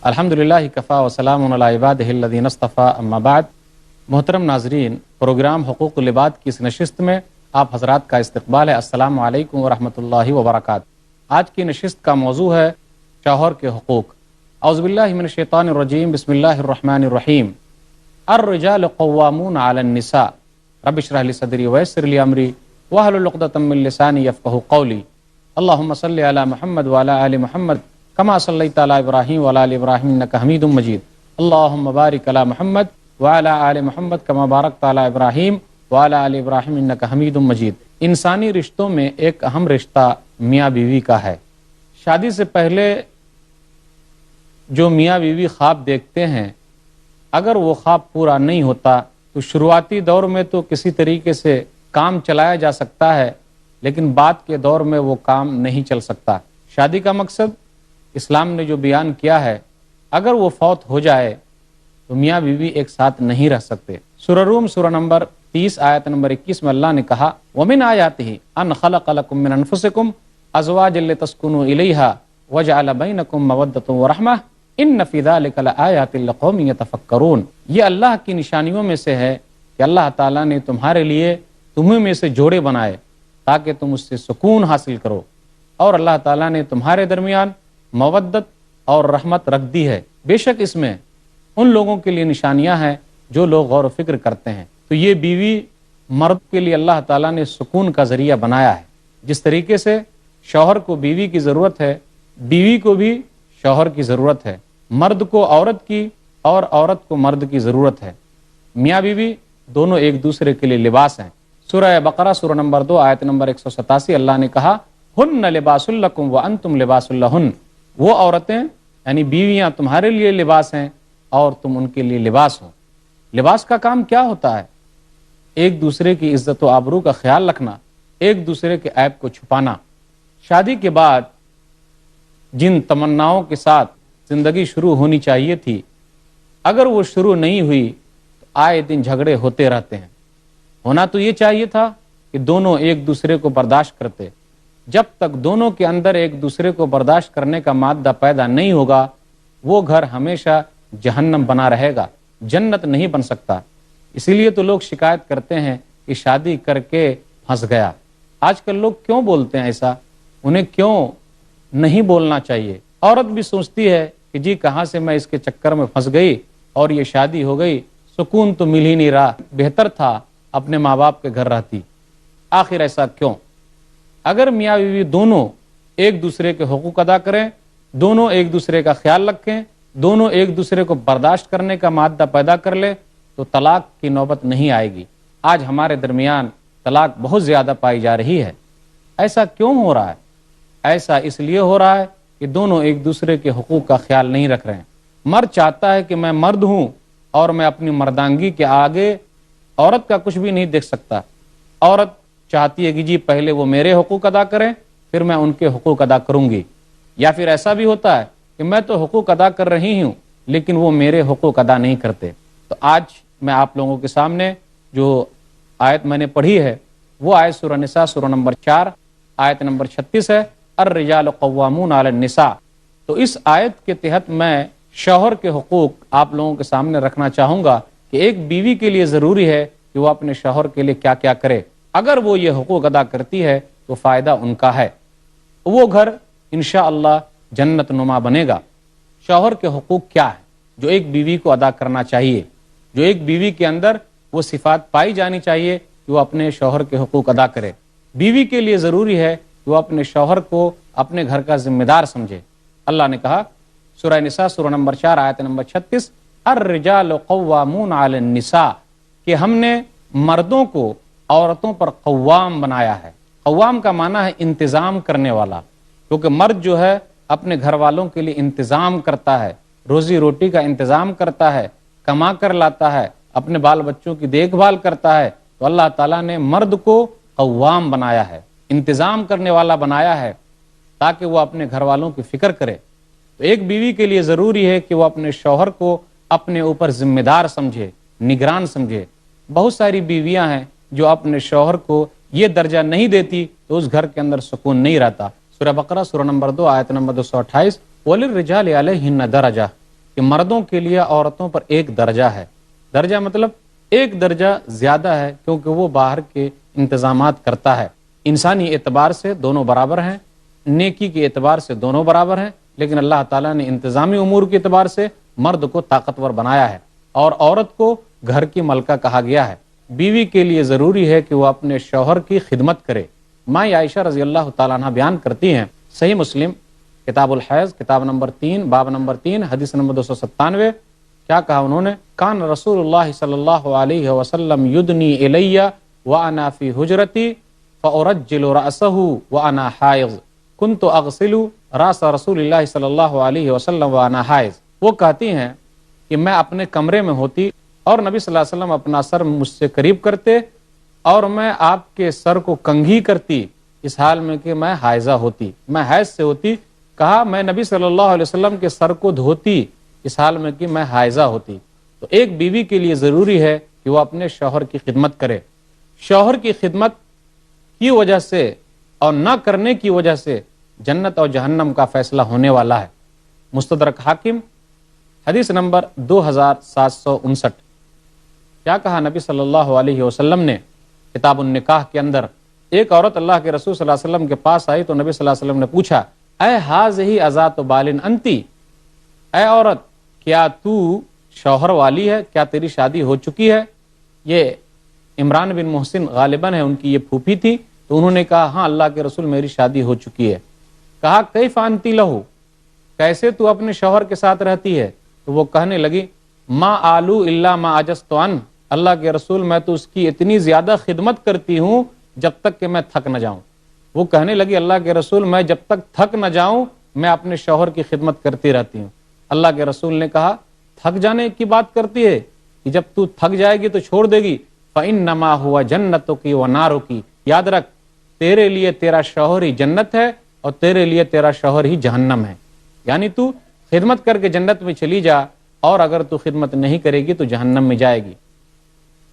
الحمدللہ کفا وسلام علی عبادہ الذین اصطفیٰ اما بعد۔ محترم ناظرین، پروگرام حقوق العباد کی اس نشست میں آپ حضرات کا استقبال ہے۔ السلام علیکم ورحمۃ اللہ وبرکاتہ۔ آج کی نشست کا موضوع ہے شوہر کے حقوق۔ اعوذ باللہ من الشیطان الرجیم، بسم اللہ الرحمن الرحیم۔ الرجال قوامون علی النساء رب اشرح لی صدری ویسر لی امری واحلل عقدۃ من لسانی یفقہوا قولی۔ اللہم صلی علی محمد وعلی آل محمد کما صلیت علی ابراہیم وعلی آل ابراہیم انک حمید مجید۔ اللہم بارک علی محمد وعلی آل محمد کما بارکت علی ابراہیم وعلی آل ابراہیم انک حمید مجید۔ انسانی رشتوں میں ایک اہم رشتہ میاں بیوی کا ہے۔ شادی سے پہلے جو میاں بیوی خواب دیکھتے ہیں، اگر وہ خواب پورا نہیں ہوتا تو شروعاتی دور میں تو کسی طریقے سے کام چلایا جا سکتا ہے، لیکن بعد کے دور میں وہ کام نہیں چل سکتا۔ شادی کا مقصد اسلام نے جو بیان کیا ہے، اگر وہ فوت ہو جائے تو میاں بیوی ایک ساتھ نہیں رہ سکتے۔ سورہ روم سورہ نمبر 30 آیت نمبر 21 میں اللہ نے کہا وَمِنْ آیَاتِهِ أَنْ خَلَقَ لَكُم مِّنْ أَنفُسِكُمْ أَزْوَاجًا لِتَسْكُنُوا إِلَيْهَا وَجَعَلَ بَيْنَكُم مَّوَدَّةً وَرَحْمَةً إِنَّ فِي ذَلِكَ لَآيَاتٍ لِقَوْمٍ يَتَفَكَّرُونَ۔ یہ اللہ کی نشانیوں میں سے ہے کہ اللہ تعالیٰ نے تمہارے لیے تمہیں میں سے جوڑے بنائے تاکہ تم اس سے سکون حاصل کرو، اور اللہ تعالیٰ نے تمہارے درمیان مودت اور رحمت رکھ دی ہے۔ بے شک اس میں ان لوگوں کے لیے نشانیاں ہیں جو لوگ غور و فکر کرتے ہیں۔ تو یہ بیوی مرد کے لیے اللہ تعالیٰ نے سکون کا ذریعہ بنایا ہے۔ جس طریقے سے شوہر کو بیوی کی ضرورت ہے، بیوی کو بھی شوہر کی ضرورت ہے، مرد کو عورت کی اور عورت کو مرد کی ضرورت ہے۔ میاں بیوی دونوں ایک دوسرے کے لیے لباس ہیں۔ سورہ بقرہ سورہ نمبر 2 آیت نمبر 187 اللہ نے کہا ہن لباس لکم وانتم لباس لہن۔ وہ عورتیں یعنی بیویاں تمہارے لیے لباس ہیں اور تم ان کے لیے لباس ہو۔ لباس کا کام کیا ہوتا ہے؟ ایک دوسرے کی عزت و آبرو کا خیال رکھنا، ایک دوسرے کے عیب کو چھپانا۔ شادی کے بعد جن تمناؤں کے ساتھ زندگی شروع ہونی چاہیے تھی، اگر وہ شروع نہیں ہوئی تو آئے دن جھگڑے ہوتے رہتے ہیں۔ ہونا تو یہ چاہیے تھا کہ دونوں ایک دوسرے کو برداشت کرتے۔ جب تک دونوں کے اندر ایک دوسرے کو برداشت کرنے کا مادہ پیدا نہیں ہوگا، وہ گھر ہمیشہ جہنم بنا رہے گا، جنت نہیں بن سکتا۔ اسی لیے تو لوگ شکایت کرتے ہیں کہ شادی کر کے پھنس گیا۔ آج کل لوگ کیوں بولتے ہیں ایسا؟ انہیں کیوں نہیں بولنا چاہیے؟ عورت بھی سوچتی ہے کہ جی کہاں سے میں اس کے چکر میں پھنس گئی اور یہ شادی ہو گئی، سکون تو مل ہی نہیں رہا، بہتر تھا اپنے ماں باپ کے گھر رہتی۔ آخر ایسا کیوں؟ اگر میاں بیوی دونوں ایک دوسرے کے حقوق ادا کریں، دونوں ایک دوسرے کا خیال رکھیں، دونوں ایک دوسرے کو برداشت کرنے کا مادہ پیدا کر لے تو طلاق کی نوبت نہیں آئے گی۔ آج ہمارے درمیان طلاق بہت زیادہ پائی جا رہی ہے۔ ایسا کیوں ہو رہا ہے؟ ایسا اس لیے ہو رہا ہے کہ دونوں ایک دوسرے کے حقوق کا خیال نہیں رکھ رہے ہیں۔ مرد چاہتا ہے کہ میں مرد ہوں اور میں اپنی مردانگی کے آگے عورت کا کچھ بھی نہیں دیکھ سکتا۔ عورت چاہتی ہے کہ جی پہلے وہ میرے حقوق ادا کریں، پھر میں ان کے حقوق ادا کروں گی۔ یا پھر ایسا بھی ہوتا ہے کہ میں تو حقوق ادا کر رہی ہوں لیکن وہ میرے حقوق ادا نہیں کرتے۔ تو آج میں آپ لوگوں کے سامنے جو آیت میں نے پڑھی ہے وہ آیت سورہ نساء سورہ نمبر 4 آیت نمبر 36 ہے، الرجال قوامون علی النساء۔ تو اس آیت کے تحت میں شوہر کے حقوق آپ لوگوں کے سامنے رکھنا چاہوں گا کہ ایک بیوی کے لیے ضروری ہے کہ وہ اپنے شوہر کے لیے کیا کیا کرے۔ اگر وہ یہ حقوق ادا کرتی ہے تو فائدہ ان کا ہے، وہ گھر انشاءاللہ جنت نما بنے گا۔ شوہر کے حقوق کیا ہے جو ایک بیوی کو ادا کرنا چاہیے، جو ایک بیوی کے اندر وہ صفات پائی جانی چاہیے کہ وہ اپنے شوہر کے حقوق ادا کرے۔ بیوی کے لیے ضروری ہے کہ وہ اپنے شوہر کو اپنے گھر کا ذمہ دار سمجھے۔ اللہ نے کہا سورہ نساء سورہ نمبر 4 آیت نمبر 36 الرجال قوامون علی النساء، کہ ہم نے مردوں کو عورتوں پر قوام بنایا ہے۔ قوام کا معنی ہے انتظام کرنے والا، کیونکہ مرد جو ہے اپنے گھر والوں کے لیے انتظام کرتا ہے، روزی روٹی کا انتظام کرتا ہے، کما کر لاتا ہے، اپنے بال بچوں کی دیکھ بھال کرتا ہے۔ تو اللہ تعالیٰ نے مرد کو قوام بنایا ہے، انتظام کرنے والا بنایا ہے تاکہ وہ اپنے گھر والوں کی فکر کرے۔ تو ایک بیوی کے لیے ضروری ہے کہ وہ اپنے شوہر کو اپنے اوپر ذمہ دار سمجھے، نگران سمجھے۔ بہت ساری بیویاں ہیں جو اپنے شوہر کو یہ درجہ نہیں دیتی تو اس گھر کے اندر سکون نہیں رہتا۔ سورہ بقرہ سورہ نمبر 2 آیت نمبر 228 وَلِلرِّجَالِ عَلَيْهِنَّ دَرَجَةٌ، کہ مردوں کے لیے عورتوں پر ایک درجہ ہے، درجہ مطلب ایک درجہ زیادہ ہے، کیونکہ وہ باہر کے انتظامات کرتا ہے۔ انسانی اعتبار سے دونوں برابر ہیں، نیکی کے اعتبار سے دونوں برابر ہیں، لیکن اللہ تعالیٰ نے انتظامی امور کے اعتبار سے مرد کو طاقتور بنایا ہے اور عورت کو گھر کی ملکہ کہا گیا ہے۔ بیوی کے لیے ضروری ہے کہ وہ اپنے شوہر کی خدمت کرے۔ ماں عائشہ رضی اللہ تعالیٰ عنہ بیان کرتی ہیں، صحیح مسلم کتاب الحیض کتاب نمبر 3 باب نمبر 3 حدیث نمبر 297، کیا کہا انہوں نے؟ کان رسول اللہ صلی اللہ علیہ وسلم یدنی الی وانا فی حجرتی فارجل رأسہ وانا حائض کنت اغسل راس رسول اللہ صلی اللہ علیہ وسلم وانا حائض۔ وہ کہتی ہیں کہ میں اپنے کمرے میں ہوتی اور نبی صلی اللہ علیہ وسلم اپنا سر مجھ سے قریب کرتے اور میں آپ کے سر کو کنگھی کرتی اس حال میں کہ میں حائضہ ہوتی، میں حیض سے ہوتی۔ کہا میں نبی صلی اللہ علیہ وسلم کے سر کو دھوتی اس حال میں کہ میں حائضہ ہوتی۔ تو ایک بیوی کے لیے ضروری ہے کہ وہ اپنے شوہر کی خدمت کرے۔ شوہر کی خدمت کی وجہ سے اور نہ کرنے کی وجہ سے جنت اور جہنم کا فیصلہ ہونے والا ہے۔ مستدرک حاکم حدیث نمبر 2759۔ کیا کہا نبی صلی اللہ علیہ وسلم نے کتاب النکاح کے اندر؟ ایک عورت اللہ کے رسول صلی اللہ علیہ وسلم کے پاس آئی تو نبی صلی اللہ علیہ وسلم نے پوچھا، اے حاذہ ازات بالن انتی، اے عورت کیا تو شوہر والی ہے؟ کیا تیری شادی ہو چکی ہے؟ یہ عمران بن محسن غالباً ہے ان کی یہ پھوپھی تھی، تو انہوں نے کہا ہاں اللہ کے رسول میری شادی ہو چکی ہے۔ کہا کیف انتی لہو، کیسے تو اپنے شوہر کے ساتھ رہتی ہے؟ تو وہ کہنے لگی ما آلو الا ما عجزت عنہ، اللہ کے رسول میں تو اس کی اتنی زیادہ خدمت کرتی ہوں جب تک کہ میں تھک نہ جاؤں۔ وہ کہنے لگی اللہ کے رسول میں جب تک تھک نہ جاؤں میں اپنے شوہر کی خدمت کرتی رہتی ہوں۔ اللہ کے رسول نے کہا تھک جانے کی بات کرتی ہے کہ جب تو تھک جائے گی تو چھوڑ دے گی، فَإِنَّمَا هُوَ جَنَّتُكِ وَنَارُكِ، یاد رکھ تیرے لیے تیرا شوہر ہی جنت ہے اور تیرے لیے تیرا شوہر ہی جہنم ہے۔ یعنی تو خدمت کر کے جنت میں چلی جا اور اگر تو خدمت نہیں کرے گی تو جہنم میں جائے گی۔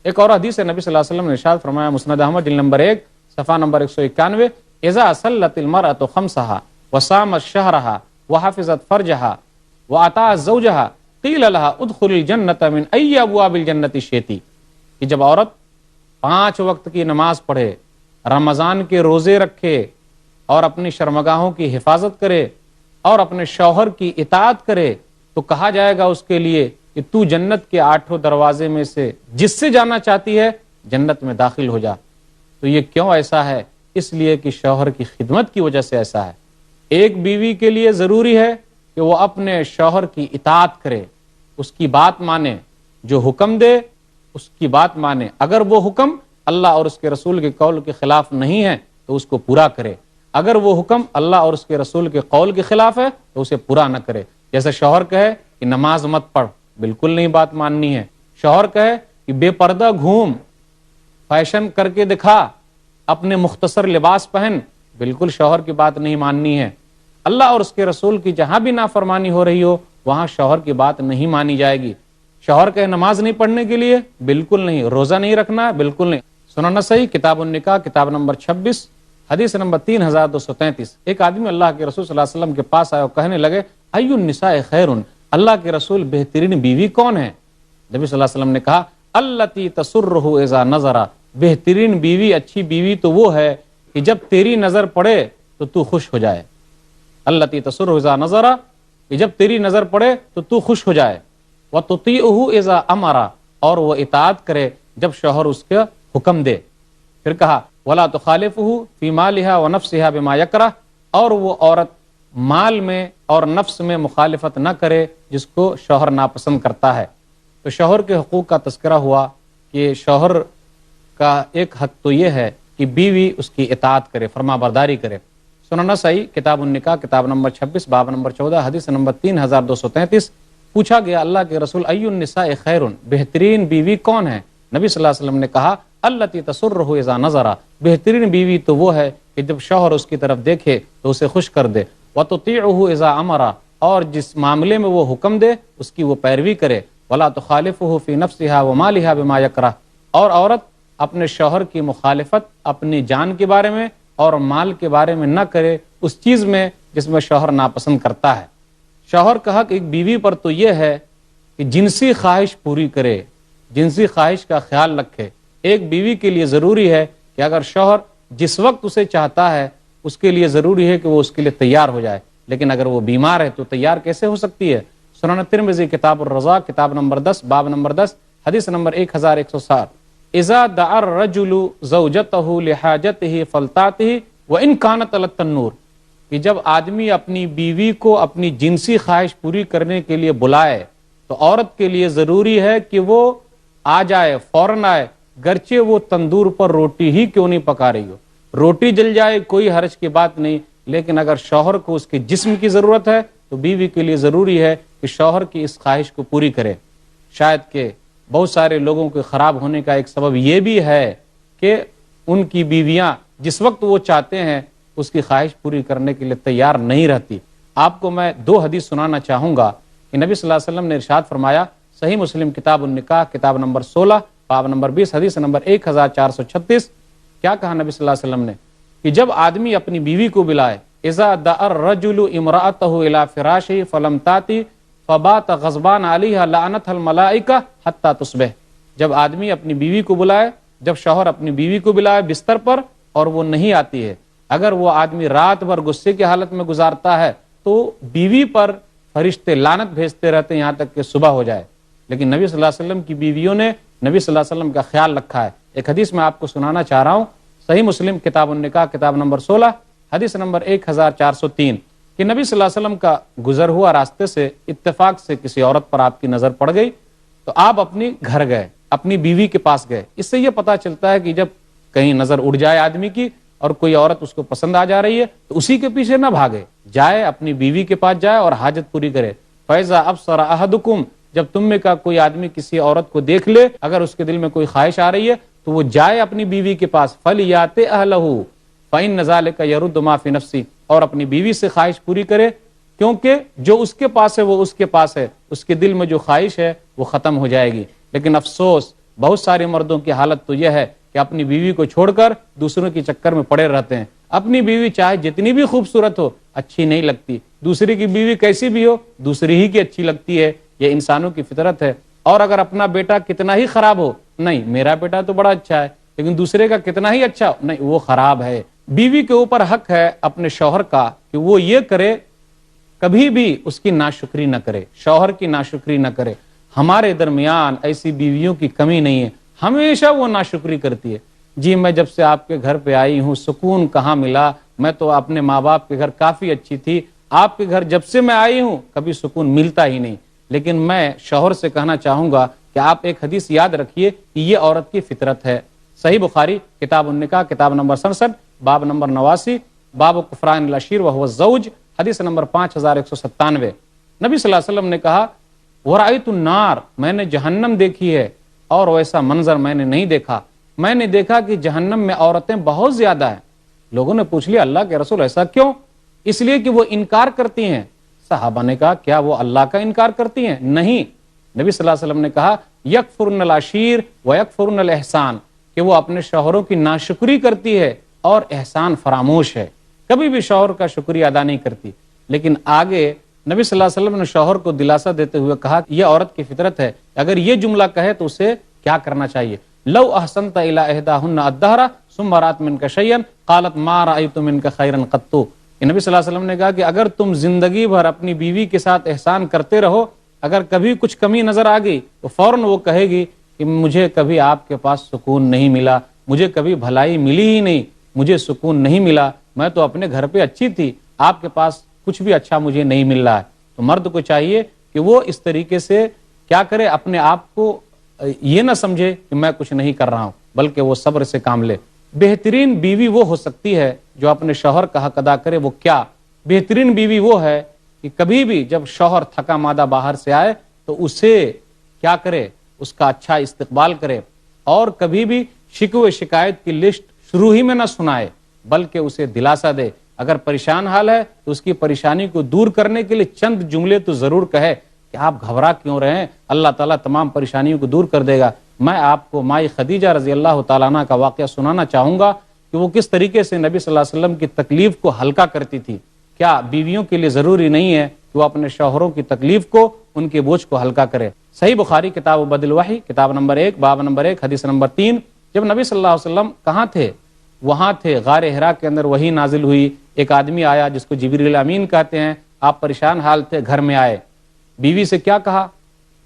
ایک اور حدیث ہے نبی صلی اللہ علیہ وسلم نے ارشاد فرمایا، مسند احمد جلد نمبر 1 صفحہ نمبر 191، اذا صلت المرأة خمسها وصامت شهرها وحفظت فرجها واطاعت زوجها قیل لها ادخل الجنة من ای ابواب الجنة شئتی، کہ جب عورت 5 وقت کی نماز پڑھے، رمضان کے روزے رکھے اور اپنی شرمگاہوں کی حفاظت کرے اور اپنے شوہر کی اطاعت کرے تو کہا جائے گا اس کے لیے کہ تو جنت کے 8 دروازے میں سے جس سے جانا چاہتی ہے جنت میں داخل ہو جا۔ تو یہ کیوں ایسا ہے؟ اس لیے کہ شوہر کی خدمت کی وجہ سے ایسا ہے۔ ایک بیوی کے لیے ضروری ہے کہ وہ اپنے شوہر کی اطاعت کرے، اس کی بات مانے، جو حکم دے اس کی بات مانے، اگر وہ حکم اللہ اور اس کے رسول کے قول کے خلاف نہیں ہے تو اس کو پورا کرے، اگر وہ حکم اللہ اور اس کے رسول کے قول کے خلاف ہے تو اسے پورا نہ کرے۔ جیسے شوہر کہے کہ نماز مت پڑھ، بالکل نہیں بات ماننی ہے۔ شوہر کہے کہ بے پردہ گھوم، فیشن کر کے دکھا، اپنے مختصر لباس پہن، بالکل شوہر کی بات نہیں ماننی ہے۔ اللہ اور اس کے رسول کی جہاں بھی نافرمانی ہو رہی ہو وہاں شوہر کی بات نہیں مانی جائے گی۔ شوہر کہے نماز نہیں پڑھنے کے لیے، بالکل نہیں۔ روزہ نہیں رکھنا، بالکل نہیں۔ سنن نسائی کتاب النکاح کتاب نمبر 26 حدیث نمبر 3233۔ ایک آدمی اللہ کے رسول صلی اللہ علیہ وسلم کے پاس آئے اور کہنے لگے ای النساء خیر، اللہ کے رسول بہترین بیوی کون ہے؟ نبی صلی اللہ علیہ وسلم نے کہا التی تسرہ اذا نظر، بہترین بیوی، اچھی بیوی تو وہ ہے کہ جب تیری نظر پڑے تو تو خوش ہو جائے۔ التی تسرہ اذا نظر، کہ جب تیری نظر پڑے تو تو خوش ہو جائے۔ وتطیعہ اذا امر، اور وہ اطاعت کرے جب شوہر اس کا حکم دے۔ پھر کہا ولا تخالفہ فی مالها ونفسها بما یکرہ، اور وہ عورت مال میں اور نفس میں مخالفت نہ کرے جس کو شوہر ناپسند کرتا ہے۔ تو شوہر کے حقوق کا تذکرہ ہوا کہ شوہر کا ایک حق تو یہ ہے کہ بیوی اس کی اطاعت کرے، فرما برداری کرے۔ سنن نسائی کتاب النکاح کتاب نمبر 26 باب نمبر 14 حدیث نمبر 3233۔ پوچھا گیا اللہ کے رسول ای النساء خیر، بہترین بیوی کون ہے؟ نبی صلی اللہ علیہ وسلم نے کہا التی تسرہ اذا نظر، بہترین بیوی تو وہ ہے کہ جب شوہر اس کی طرف دیکھے تو اسے خوش کر دے۔ وتطیعہ اذا امر، اور جس معاملے میں وہ حکم دے اس کی وہ پیروی کرے۔ ولا تخالفہ فی نفسها ومالها بما یکرہ، اور عورت اپنے شوہر کی مخالفت اپنی جان کے بارے میں اور مال کے بارے میں نہ کرے اس چیز میں جس میں شوہر ناپسند کرتا ہے۔ شوہر کا حق ایک بیوی پر تو یہ ہے کہ جنسی خواہش پوری کرے، جنسی خواہش کا خیال رکھے۔ ایک بیوی کے لیے ضروری ہے کہ اگر شوہر جس وقت اسے چاہتا ہے اس کے لیے ضروری ہے کہ وہ اس کے لیے تیار ہو جائے، لیکن اگر وہ بیمار ہے تو تیار کیسے ہو سکتی ہے؟ سنن ترمذی کتاب الرضا کتاب نمبر 10 باب نمبر 10 حدیث نمبر 1160 اذا دعا الرجل زوجته لحاجته فلتاته وان كانت على التنور، کہ جب آدمی اپنی بیوی کو اپنی جنسی خواہش پوری کرنے کے لیے بلائے تو عورت کے لیے ضروری ہے کہ وہ آ جائے، فوراً آئے، گرچہ وہ تندور پر روٹی ہی کیوں نہیں پکا رہی ہو۔ روٹی جل جائے کوئی حرج کی بات نہیں، لیکن اگر شوہر کو اس کے جسم کی ضرورت ہے تو بیوی کے لیے ضروری ہے کہ شوہر کی اس خواہش کو پوری کرے۔ شاید کہ بہت سارے لوگوں کے خراب ہونے کا ایک سبب یہ بھی ہے کہ ان کی بیویاں جس وقت وہ چاہتے ہیں اس کی خواہش پوری کرنے کے لیے تیار نہیں رہتی۔ آپ کو میں 2 حدیث سنانا چاہوں گا کہ نبی صلی اللہ علیہ وسلم نے ارشاد فرمایا، صحیح مسلم کتاب النکاح کتاب نمبر 16 باب نمبر 20 حدیث نمبر 1436، کیا کہا نبی صلی اللہ علیہ وسلم نے کہ جب آدمی اپنی بیوی کو بلائے، اذا دعا الرجل امرأته الى فراشه فلم تاتی فبات غضبان علیہا لعنتها الملائکہ حتی تصبح، جب آدمی اپنی بیوی کو بلائے، جب شوہر اپنی بیوی کو بلائے بستر پر اور وہ نہیں آتی ہے، اگر وہ آدمی رات بھر غصے کی حالت میں گزارتا ہے تو بیوی پر فرشتے لعنت بھیجتے رہتے ہیں یہاں تک کہ صبح ہو جائے۔ لیکن نبی صلی اللہ علیہ وسلم کی بیویوں نے نبی صلی اللہ علیہ وسلم کا خیال رکھا ہے۔ ایک حدیث میں آپ کو سنانا چاہ رہا ہوں، صحیح مسلم کتاب النکاح کتاب نمبر 16 حدیث نمبر 1403، کہ نبی صلی اللہ علیہ وسلم کا گزر ہوا راستے سے اتفاق سے کسی عورت پر آپ کی نظر پڑ گئی تو آپ اپنی گھر گئے، اپنی بیوی کے پاس گئے۔ اس سے یہ پتا چلتا ہے کہ جب کہیں نظر اڑ جائے آدمی کی اور کوئی عورت اس کو پسند آ جا رہی ہے تو اسی کے پیچھے نہ بھاگے، جائے اپنی بیوی کے پاس جائے اور حاجت پوری کرے۔ فَإِذَا أَبْصَرَ أَحَدُكُمْ، جب تم میں کا کوئی آدمی کسی عورت کو دیکھ لے، اگر اس کے دل میں کوئی خواہش آ رہی ہے تو وہ جائے اپنی بیوی کے پاس، فَلْيَأْتِ أَهْلَهُ فَإِنَّ ذَلِكَ يَرُدُّ مَا فِي نَفْسِهِ، اور اپنی بیوی سے خواہش پوری کرے، کیونکہ جو اس کے پاس ہے وہ اس کے پاس ہے، اس کے دل میں جو خواہش ہے وہ ختم ہو جائے گی۔ لیکن افسوس بہت سارے مردوں کی حالت تو یہ ہے کہ اپنی بیوی کو چھوڑ کر دوسروں کے چکر میں پڑے رہتے ہیں۔ اپنی بیوی چاہے جتنی بھی خوبصورت ہو اچھی نہیں لگتی، دوسری کی بیوی کیسی بھی ہو دوسری ہی کی اچھی لگتی ہے، یہ انسانوں کی فطرت ہے۔ اور اگر اپنا بیٹا کتنا ہی خراب ہو، نہیں میرا بیٹا تو بڑا اچھا ہے، لیکن دوسرے کا کتنا ہی اچھا ہو، نہیں وہ خراب ہے۔ بیوی کے اوپر حق ہے اپنے شوہر کا کہ وہ یہ کرے، کبھی بھی اس کی ناشکری نہ کرے، شوہر کی ناشکری نہ کرے۔ ہمارے درمیان ایسی بیویوں کی کمی نہیں ہے، ہمیشہ وہ ناشکری کرتی ہے۔ جی میں جب سے آپ کے گھر پہ آئی ہوں سکون کہاں ملا، میں تو اپنے ماں باپ کے گھر کافی اچھی تھی، آپ کے گھر جب سے میں آئی ہوں کبھی سکون ملتا ہی نہیں۔ لیکن میں شوہر سے کہنا چاہوں گا کہ آپ ایک حدیث یاد رکھیے کہ یہ عورت کی فطرت ہے۔ صحیح بخاری کتاب النکاح کتاب نمبر 67 باب نمبر 89 باب کفران العشیر وهو الزوج حدیث نمبر 5197، نبی صلی اللہ علیہ وسلم نے کہا وَرَأَيْتُ النَّارَ، میں نے جہنم دیکھی ہے اور ویسا منظر میں نے نہیں دیکھا، میں نے دیکھا کہ جہنم میں عورتیں بہت زیادہ ہیں۔ لوگوں نے پوچھ لیا اللہ کے رسول ایسا کیوں؟ اس لیے کہ وہ انکار کرتی ہیں۔ صحابہ نے کہا کیا وہ اللہ کا انکار کرتی ہیں؟ نہیں، نبی صلی اللہ علیہ وسلم نے کہا یکفرن العشیر ویکفرن الاحسان، کہ وہ اپنے شوہروں کی ناشکری کرتی ہے اور احسان فراموش ہے، کبھی بھی شوہر کا شکریہ ادا نہیں کرتی۔ لیکن آگے نبی صلی اللہ علیہ وسلم نے شوہر کو دلاسا دیتے ہوئے کہا کہ یہ عورت کی فطرت ہے، اگر یہ جملہ کہے تو اسے کیا کرنا چاہیے؟ لو احسنت الی احداہن الدہر ثم رات منک شیئا قالت ما رأیت منک خیرا قط، نبی صلی اللہ علیہ وسلم نے کہا کہ اگر تم زندگی بھر اپنی بیوی کے ساتھ احسان کرتے رہو، اگر کبھی کچھ کمی نظر آ گئی تو فوراً وہ کہے گی کہ مجھے کبھی آپ کے پاس سکون نہیں ملا، مجھے کبھی بھلائی ملی ہی نہیں، مجھے سکون نہیں ملا، میں تو اپنے گھر پہ اچھی تھی، آپ کے پاس کچھ بھی اچھا مجھے نہیں مل رہا ہے۔ تو مرد کو چاہیے کہ وہ اس طریقے سے کیا کرے، اپنے آپ کو یہ نہ سمجھے کہ میں کچھ نہیں کر رہا ہوں، بلکہ وہ صبر سے کام لے۔ بہترین بیوی وہ ہو سکتی ہے جو اپنے شوہر کا حق ادا کرے۔ وہ کیا؟ بہترین بیوی وہ ہے کہ کبھی بھی جب شوہر تھکا مادہ باہر سے آئے تو اسے کیا کرے، اس کا اچھا استقبال کرے، اور کبھی بھی شکوے شکایت کی لسٹ شروع ہی میں نہ سنائے، بلکہ اسے دلاسا دے۔ اگر پریشان حال ہے تو اس کی پریشانی کو دور کرنے کے لیے چند جملے تو ضرور کہے کہ آپ گھبرا کیوں رہے ہیں، اللہ تعالیٰ تمام پریشانیوں کو دور کر دے گا۔ میں آپ کو مائی خدیجہ رضی اللہ تعالیٰ عنہ کا واقعہ سنانا چاہوں گا کہ وہ کس طریقے سے نبی صلی اللہ علیہ وسلم کی تکلیف کو ہلکا کرتی تھی۔ کیا بیویوں کے لیے ضروری نہیں ہے کہ وہ اپنے شوہروں کی تکلیف کو، ان کے بوجھ کو ہلکا کرے۔ صحیح بخاری کتاب بدل وحی کتاب نمبر 1 باب نمبر 1 حدیث نمبر 3، جب نبی صلی اللہ علیہ وسلم کہاں تھے؟ وہاں تھے، غار حرا کے اندر وحی نازل ہوئی، ایک آدمی آیا جس کو جبریل امین کہتے ہیں، آپ پریشان حال تھے، گھر میں آئے، بیوی سے کیا کہا؟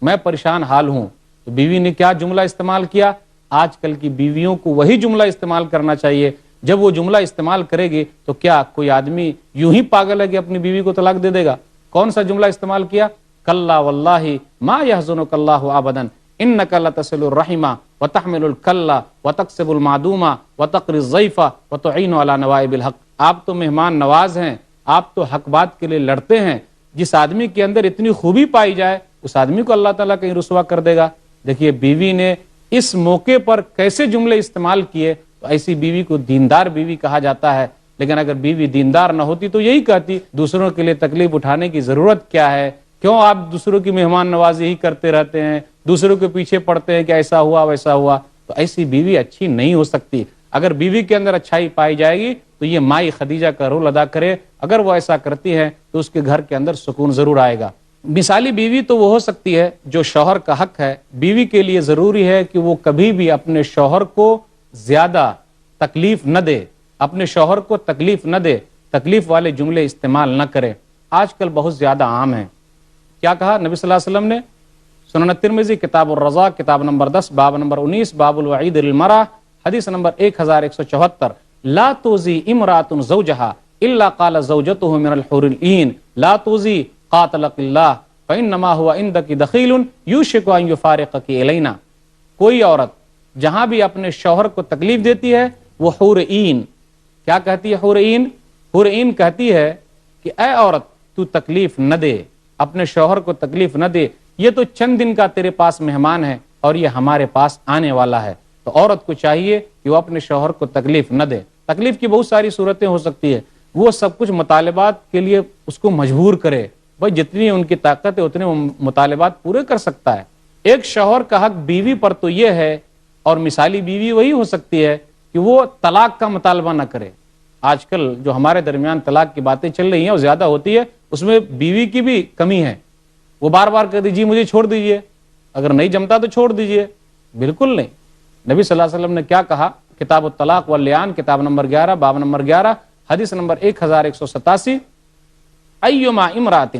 میں پریشان حال ہوں۔ تو بیوی نے کیا جملہ استعمال کیا؟ آج کل کی بیویوں کو وہی جملہ استعمال کرنا چاہیے۔ جب وہ جملہ استعمال کرے گی تو کیا کوئی آدمی یوں ہی پاگل ہے کہ اپنی بیوی کو طلاق دے دے گا؟ کون سا جملہ استعمال کیا؟ کلا واللہ ما یحزنک اللہ ابدا انک لتصل الرحم وتحمل الکل وتکسب المعدوم وتقری الضیف وتعین علی نوائب الحق۔ آپ تو مہمان نواز ہیں، آپ تو حق بات کے لیے لڑتے ہیں۔ جس آدمی کے اندر اتنی خوبی پائی جائے اس آدمی کو اللہ تعالیٰ کہیں رسوا کر دے گا۔ دیکھیے بیوی نے اس موقع پر کیسے جملے استعمال کیے، تو ایسی بیوی کو دیندار بیوی کہا جاتا ہے۔ لیکن اگر بیوی دیندار نہ ہوتی تو یہی کہتی دوسروں کے لیے تکلیف اٹھانے کی ضرورت کیا ہے، کیوں آپ دوسروں کی مہمان نوازی ہی کرتے رہتے ہیں، دوسروں کے پیچھے پڑتے ہیں کہ ایسا ہوا ویسا ہوا۔ تو ایسی بیوی اچھی نہیں ہو سکتی۔ اگر بیوی کے اندر اچھائی پائی جائے گی تو یہ مائی خدیجہ کا رول ادا کرے، اگر وہ ایسا کرتی ہے تو اس کے گھر کے اندر سکون ضرور آئے گا۔ مثالی بیوی تو وہ ہو سکتی ہے جو شوہر کا حق ہے۔ بیوی کے لیے ضروری ہے کہ وہ کبھی بھی اپنے شوہر کو زیادہ تکلیف نہ دے، اپنے شوہر کو تکلیف نہ دے، تکلیف والے جملے استعمال نہ کرے۔ آج کل بہت زیادہ عام ہیں۔ کیا کہا نبی صلی اللہ علیہ وسلم نے؟ سنن ترمذی کتاب الرضا کتاب نمبر 10 باب نمبر 19 باب الوعید للمرأة حدیث نمبر 1174 لا توزی امرأۃ زوجہا الا قال زوجته من الحور العین لا توزی قاتلک اللہ فانما هو عندک دخیل یوشک ان یفارقک الینا۔ کوئی عورت جہاں بھی اپنے شوہر کو تکلیف دیتی ہے وہ حور عین، کیا کہتی ہے حور عین؟ حور عین کہتی ہے کہ اے عورت تو تکلیف نہ دے، اپنے شوہر کو تکلیف نہ دے، یہ تو چند دن کا تیرے پاس مہمان ہے اور یہ ہمارے پاس آنے والا ہے۔ تو عورت کو چاہیے کہ وہ اپنے شوہر کو تکلیف نہ دے۔ تکلیف کی بہت ساری صورتیں ہو سکتی ہے، وہ سب کچھ مطالبات کے لیے اس کو مجبور کرے، بھائی جتنی ان کی طاقت ہے اتنے مطالبات پورے کر سکتا ہے۔ ایک شوہر کا حق بیوی پر تو یہ ہے، اور مثالی بیوی وہی ہو سکتی ہے کہ وہ طلاق کا مطالبہ نہ کرے۔ آج کل جو ہمارے درمیان طلاق کی باتیں چل رہی ہیں اور زیادہ ہوتی ہے، اس میں بیوی کی بھی کمی ہے۔ وہ بار بار کہہ دیجیے مجھے چھوڑ دیجیے، اگر نہیں جمتا تو چھوڑ دیجیے، بالکل نہیں۔ نبی صلی اللہ علیہ وسلم نے کیا کہا؟ کتاب الطلاق واللیان کتاب نمبر 11 باب نمبر 11 حدیث نمبر 1187 ایما امرأۃ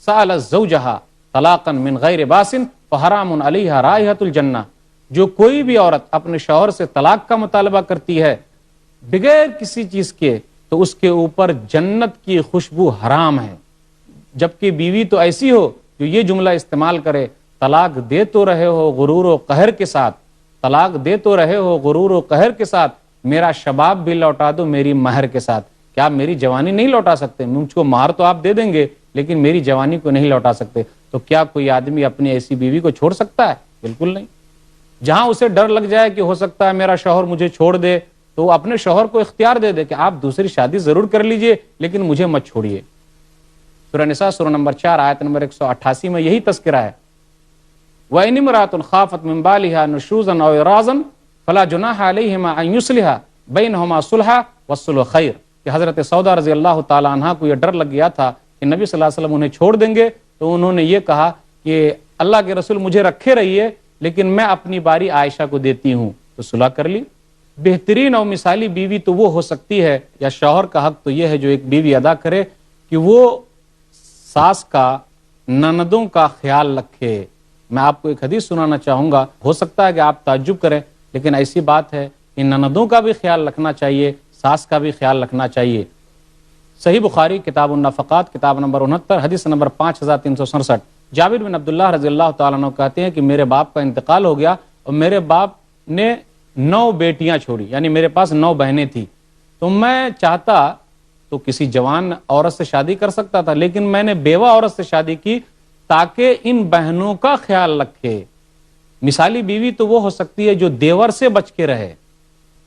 سألت زوجہا طلاقا من غیر باس فحرام علیہا رائحۃ الجنہ۔ جو کوئی بھی عورت اپنے شوہر سے طلاق کا مطالبہ کرتی ہے بغیر کسی چیز کے تو اس کے اوپر جنت کی خوشبو حرام ہے۔ جبکہ بیوی تو ایسی ہو جو یہ جملہ استعمال کرے طلاق دے تو رہے ہو غرور و قہر کے ساتھ، طلاق دے تو رہے ہو غرور و قہر کے ساتھ، میرا شباب بھی لوٹا دو میری مہر کے ساتھ۔ کیا آپ میری جوانی نہیں لوٹا سکتے؟ مجھ کو مہر تو آپ دے دیں گے لیکن میری جوانی کو نہیں لوٹا سکتے۔ تو کیا کوئی آدمی اپنی ایسی بیوی کو چھوڑ سکتا ہے؟ بالکل نہیں۔ جہاں اسے ڈر لگ جائے کہ ہو سکتا ہے میرا شوہر مجھے چھوڑ دے تو وہ اپنے شوہر کو اختیار دے دے کہ آپ دوسری شادی ضرور کر لیجئے لیکن مجھے مت چھوڑیے۔ سورہ نساء سورہ نمبر 4 آیت نمبر 188 میں یہی تذکرہ ہے۔ وَإِنِ امْرَأَةٌ خَافَتْ مِنْ بَالِهَا نُشُوزًا أَوْ إِعْرَاضًا فَلَا جُنَاحَ عَلَيْهِمَا أَنْ يُصْلِحَا بَيْنَهُمَا صُلْحًا وَالصُّلْحُ خَيْرٌ۔ کہ حضرت سودا رضی اللہ تعالی عنہا کو یہ ڈر لگ گیا تھا کہ نبی صلی اللہ علیہ وسلم انہیں چھوڑ دیں گے، تو انہوں نے یہ کہا کہ اللہ کے رسول مجھے رکھے رہیے لیکن میں اپنی باری عائشہ کو دیتی ہوں، تو صلح کر لی۔ بہترین اور مثالی بیوی تو وہ ہو سکتی ہے، یا شوہر کا حق تو یہ ہے جو ایک بیوی ادا کرے کہ وہ ساس کا، نندوں کا خیال رکھے۔ میں آپ کو ایک حدیث سنانا چاہوں گا، ہو سکتا ہے کہ آپ تعجب کریں لیکن ایسی بات ہے کہ نندوں کا بھی خیال رکھنا چاہیے، ساس کا بھی خیال رکھنا چاہیے۔ صحیح بخاری کتاب النفقات کتاب نمبر 69 حدیث نمبر 5367 جابر بن عبداللہ رضی اللہ تعالیٰ عنہ کہتے ہیں کہ میرے باپ کا انتقال ہو گیا اور میرے باپ نے 9 بیٹیاں چھوڑی، یعنی میرے پاس 9 بہنیں تھیں، تو میں چاہتا تو کسی جوان عورت سے شادی کر سکتا تھا لیکن میں نے بیوہ عورت سے شادی کی تاکہ ان بہنوں کا خیال رکھے۔ مثالی بیوی تو وہ ہو سکتی ہے جو دیور سے بچ کے رہے۔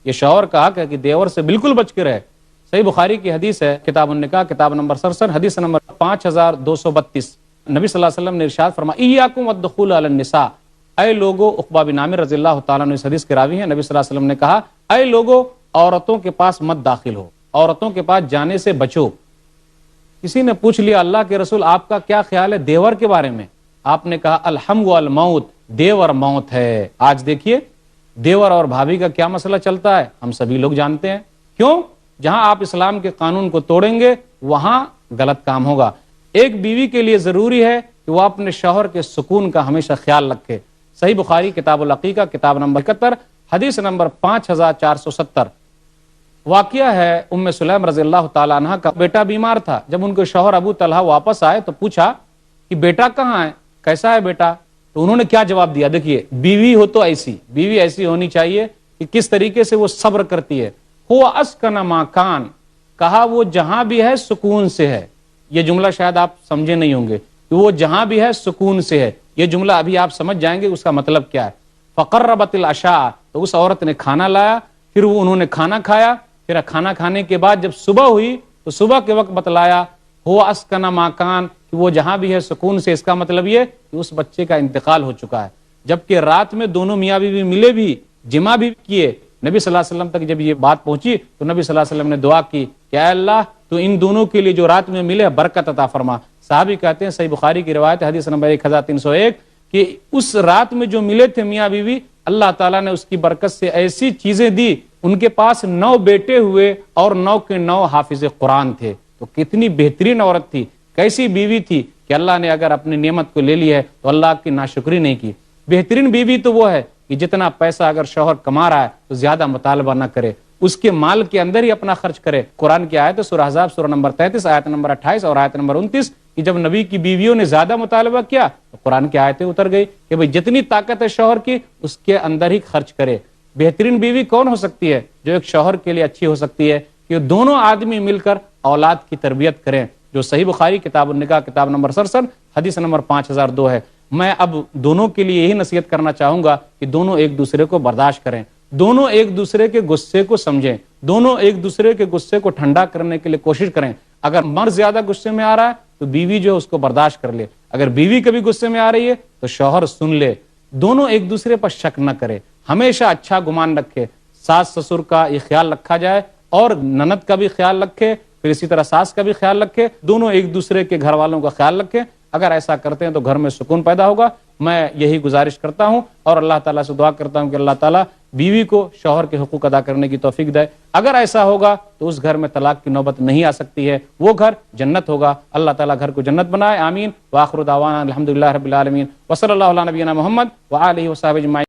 یہ شوہر کا حق ہے کہ دیور سے بالکل بچ کے رہے۔ صحیح بخاری کی حدیث ہے کتاب النکاح کتاب نمبر 67 حدیث نمبر 5232 نبی صلی اللہ علیہ وسلم نے ارشاد فرمایا ایاکم والدخول علی النساء، اے لوگو، عقبہ بن عامر رضی اللہ تعالیٰ عنہ اس حدیث کے راوی ہیں، نبی صلی اللہ علیہ وسلم نے کہا اے لوگو عورتوں کے پاس مت داخل ہو، عورتوں کے پاس جانے سے بچو۔ کسی نے پوچھ لیا اللہ کے رسول آپ کا کیا خیال ہے دیور کے بارے میں؟ آپ نے کہا الحم والموت، دیور موت ہے۔ آج دیکھیے دیور اور بھابھی کا کیا مسئلہ چلتا ہے، ہم سبھی لوگ جانتے ہیں۔ کیوں؟ جہاں آپ اسلام کے قانون کو توڑیں گے وہاں غلط کام ہوگا۔ ایک بیوی کے لیے ضروری ہے کہ وہ اپنے شوہر کے سکون کا ہمیشہ خیال رکھے۔ صحیح بخاری کتاب العقیقہ کتاب نمبر 71 حدیث نمبر 5470 واقعہ ہے ام سلیم رضی اللہ تعالی عنہ کا بیٹا بیمار تھا۔ جب ان کے شوہر ابو طلحہ واپس آئے تو پوچھا کہ بیٹا کہاں ہے، کیسا ہے بیٹا؟ تو انہوں نے کیا جواب دیا؟ دیکھیے بیوی ہو تو بیوی ایسی ہونی چاہیے کہ کس طریقے سے وہ صبر کرتی ہے۔ ہو اسکن ما کان، کہا وہ جہاں بھی ہے سکون سے ہے۔ یہ جملہ شاید آپ سمجھے نہیں ہوں گے کہ وہ جہاں بھی ہے سکون سے ہے، یہ جملہ ابھی آپ سمجھ جائیں گے اس کا مطلب کیا ہے۔ فقربت العشاء، تو اس عورت نے کھانا لایا، پھر وہ انہوں نے کھانا کھایا، پھر کھانا کھانے کے بعد جب صبح ہوئی تو صبح کے وقت بتلایا ہو اسکن ما کان، کہ وہ جہاں بھی ہے سکون سے، اس کا مطلب یہ کہ اس بچے کا انتقال ہو چکا ہے۔ جبکہ رات میں دونوں میاں بیوی ملے بھی، جمع بھی کیے۔ نبی صلی اللہ علیہ وسلم تک جب یہ بات پہنچی تو نبی صلی اللہ علیہ وسلم نے دعا کی کہ اے اللہ تو ان دونوں کے لیے جو رات میں ملے برکت عطا فرما۔ صحابی کہتے ہیں، صحیح بخاری کی روایت حدیث نمبر 1301 کہ اس رات میں جو ملے تھے میاں بیوی، اللہ تعالیٰ نے اس کی برکت سے ایسی چیزیں دی، ان کے پاس 9 بیٹے ہوئے اور 9 کے 9 حافظ قرآن تھے۔ تو کتنی بہترین عورت تھی، کیسی بیوی تھی کہ اللہ نے اگر اپنی نعمت کو لے لی ہے تو اللہ کی ناشکری نہیں کی۔ بہترین بیوی تو وہ ہے کہ جتنا پیسہ اگر شوہر کما رہا ہے تو زیادہ مطالبہ نہ کرے، اس کے مال کے اندر ہی اپنا خرچ کرے۔ قرآن کی آیت سورہ احزاب سورہ نمبر 33 آیت نمبر 28 اور آیت نمبر 29 کہ جب نبی کی بیویوں نے زیادہ مطالبہ کیا تو قرآن کی آیتیں اتر گئی کہ بھئی جتنی طاقت ہے شوہر کی اس کے اندر ہی خرچ کرے۔ بہترین بیوی کون ہو سکتی ہے؟ جو ایک شوہر کے لیے اچھی ہو سکتی ہے کہ دونوں آدمی مل کر اولاد کی تربیت کریں، جو صحیح بخاری کتاب النکاح کتاب نمبر 67 حدیث نمبر 5002 ہے۔ میں اب دونوں کے لیے یہی نصیحت کرنا چاہوں گا کہ دونوں ایک دوسرے کو برداشت کریں، دونوں ایک دوسرے کے غصے کو سمجھیں، دونوں ایک دوسرے کے غصے کو ٹھنڈا کرنے کے لیے کوشش کریں۔ اگر مرد زیادہ غصے میں آ رہا ہے تو بیوی جو ہے اس کو برداشت کر لے، اگر بیوی کبھی غصے میں آ رہی ہے تو شوہر سن لے، دونوں ایک دوسرے پر شک نہ کرے، ہمیشہ اچھا گمان رکھے۔ ساس سسر کا یہ خیال رکھا جائے اور نند کا بھی خیال رکھے، پھر اسی طرح ساس کا بھی خیال رکھے، دونوں ایک دوسرے کے گھر والوں کا خیال رکھیں۔ اگر ایسا کرتے ہیں تو گھر میں سکون پیدا ہوگا۔ میں یہی گزارش کرتا ہوں اور اللہ تعالیٰ سے دعا کرتا ہوں کہ اللہ تعالیٰ بیوی کو شوہر کے حقوق ادا کرنے کی توفیق دے۔ اگر ایسا ہوگا تو اس گھر میں طلاق کی نوبت نہیں آ سکتی ہے، وہ گھر جنت ہوگا۔ اللہ تعالیٰ گھر کو جنت بنائے، آمین۔ وآخر دعوانا الحمدللہ رب العالمین، وصلی اللہ علی نبینا محمد وآلہ وصحبہ اجمعین۔